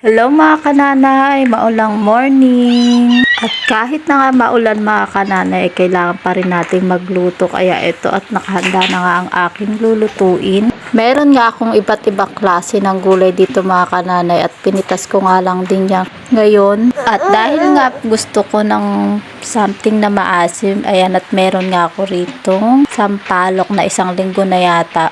Hello mga kananay, maulang morning. At kahit na nga maulan mga kananay, kailangan pa rin natin magluto. Kaya ito at nakahanda na nga ang aking lulutuin. Meron nga akong iba't ibang klase ng gulay dito mga kananay at pinitas ko nga lang din yan ngayon. At dahil nga gusto ko ng something na maasim, ayan, at meron nga ako rito sampalok na 1 linggo na yata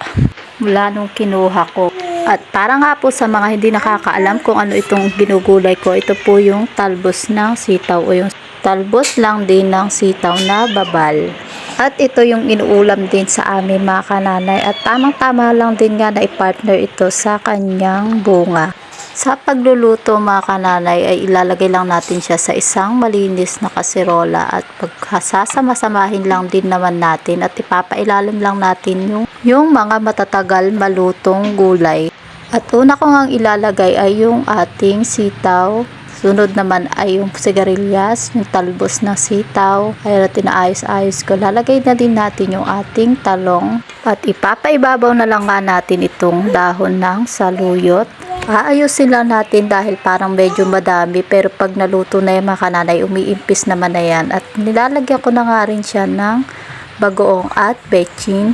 mula nung kinuha ko. At para nga po sa mga hindi nakakaalam kung ano itong ginugulay ko, ito po yung talbos ng sitaw o yung talbos lang din ng sitaw na babal. At ito yung inuulam din sa amin mga kananay at tamang-tama lang din nga na i-partner ito sa kanyang bunga. Sa pagluluto mga kananay ay ilalagay lang natin siya sa isang malinis na kaserola at pagsasama-samahin lang din naman natin at ipapailalim lang natin yung mga matatagal malutong gulay. At una ko ngang ilalagay ay yung ating sitaw. Sunod naman ay yung sigarilyas, yung talbos ng sitaw. Ay tinaayos-ayos ko. Lalagay na din natin yung ating talong. At ipapaibabaw na lang nga natin itong dahon ng saluyot. Aayusin lang natin dahil parang medyo madami. Pero pag naluto na yung mga kananay, umiimpis naman na yan. At nilalagyan ko na nga rin siya ng bagoong at bechin.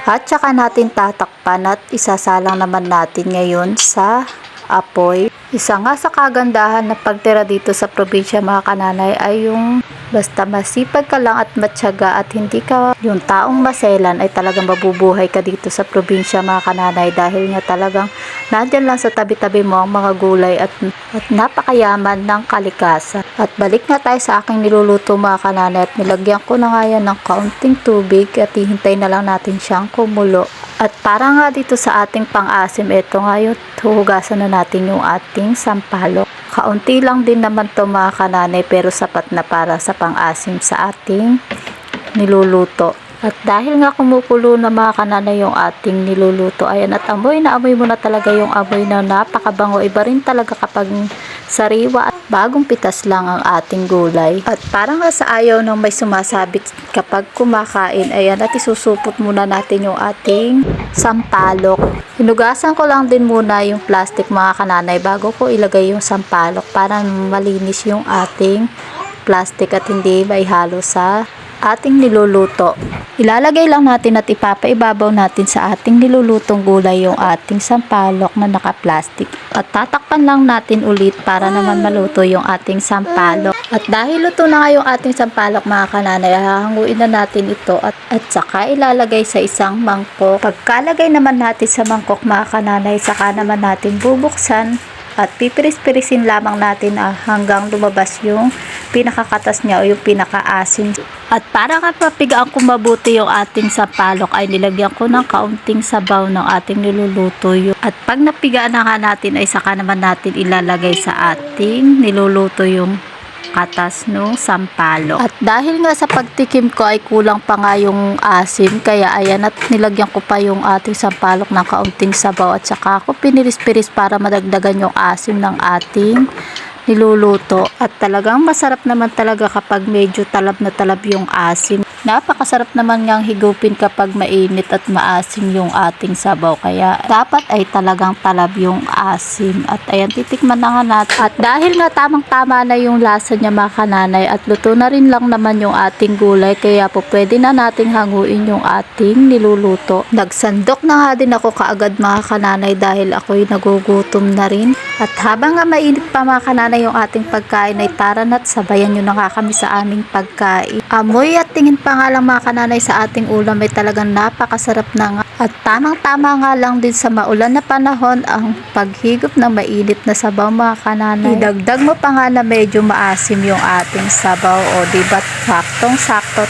At saka natin tatakpan at isasalang naman natin ngayon sa apoy. Isa nga sa kagandahan na pagtira dito sa probinsya mga kananay ay yung basta masipag ka lang at matyaga at hindi ka yung taong maselan ay talagang mabubuhay ka dito sa probinsya mga kananay dahil nga talagang nandyan lang sa tabi-tabi mo ang mga gulay at napakayaman ng kalikasan. At balik nga tayo sa aking niluluto mga kananay at nilagyan ko na nga yan ng kaunting tubig at hihintay na lang natin siyang kumulo. At para nga dito sa ating pang-asim, ito nga yung huhugasan na natin yung ating sampalok. Kaunti lang din naman to mga kananay pero sapat na para sa pang-asim sa ating niluluto. At dahil nga kumukulo na mga kananay yung ating niluluto, ayan, at amoy na amoy mo na talaga yung amoy na napakabango. Iba rin talaga kapag sariwa at bagong pitas lang ang ating gulay. At parang nga sa ayaw ng may sumasabit kapag kumakain, ayan, at isusupot muna natin yung ating sampalok. Hinugasan ko lang din muna yung plastic mga kananay bago ko ilagay yung sampalok para malinis yung ating plastic at hindi maihalo sa ating niluluto. Ilalagay lang natin at ipapaibabaw natin sa ating nilulutong gulay yung ating sampalok na naka-plastic. At tatakpan lang natin ulit para naman maluto yung ating sampalok. At dahil luto na nga yung ating sampalok mga kananay, hahanguin na natin ito at saka ilalagay sa isang mangkok. Pagkalagay naman natin sa mangkok mga kananay, saka naman natin bubuksan at pipiris-pirisin lamang natin hanggang lumabas yung pinakakatas niya o yung pinakaasim. At para kapapigaan ko mabuti yung ating sampalok ay nilagyan ko ng kaunting sabaw ng ating niluluto. At pag napigaan na nga natin ay saka naman natin ilalagay sa ating niluluto yung katas no sampalok. At dahil nga sa pagtikim ko ay kulang pa nga yung asim, kaya ayan, at nilagyan ko pa yung ating sampalok ng kaunting sabaw at saka ako piniris-piris para madagdagan yung asim ng ating niluluto. At talagang masarap naman talaga kapag medyo talab na talab yung asim. Napakasarap naman ngang higupin kapag mainit at maasim yung ating sabaw. Kaya dapat ay talagang talab yung asim. At ayan, titikman na nga natin. At dahil nga tamang-tama na yung lasa niya mga kananay at luto na rin lang naman yung ating gulay, kaya po pwede na nating hanguin yung ating niluluto. Nagsandok na nga din ako kaagad mga kananay dahil ako'y nagugutom na rin. At habang nga mainit pa mga kananay yung ating pagkain ay tara na't sabayan nyo na nga kami sa aming pagkain. Amoy at tingin pa nga lang mga kananay sa ating ulam ay talagang napakasarap na nga. At tamang-tama nga lang din sa maulan na panahon ang paghigop ng mainit na sabaw mga kananay. Idagdag mo pa nga na medyo maasim yung ating sabaw o diba saktong-sakto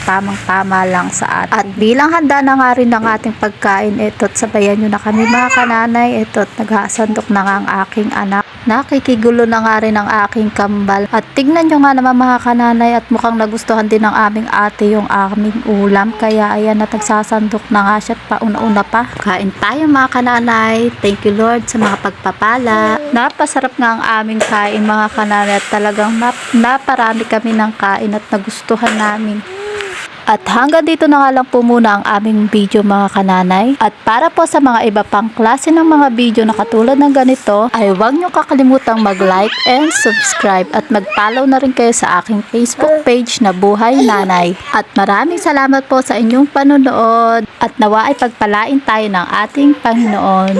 tamang-tama lang sa atin. At bilang handa na nga rin ng ating pagkain, ito't sabayan nyo na kami mga kananay. Ito't naghasandok na nga ang aking anak. Nakikigulo na nga rin ang aking kambal. At tignan nyo nga naman mga kananay at mukhang nagustuhan din ng aming ate yung aming ulam. Kaya ayan, at nagsasandok na nga siya pauna-una pa. Kain tayo mga kananay. Thank you Lord sa mga pagpapala. Napasarap nga ang aming kain mga kananay at talagang naparami kami ng kain at nagustuhan namin. At hanggang dito na nga lang po muna ang aming video mga kananay. At para po sa mga iba pang klase ng mga video na katulad ng ganito, ay huwag nyo kakalimutang mag-like and subscribe at mag-follow na rin kayo sa aking Facebook page na Buhay Nanay. At maraming salamat po sa inyong panonood at nawa ay pagpalain tayo ng ating Panginoon.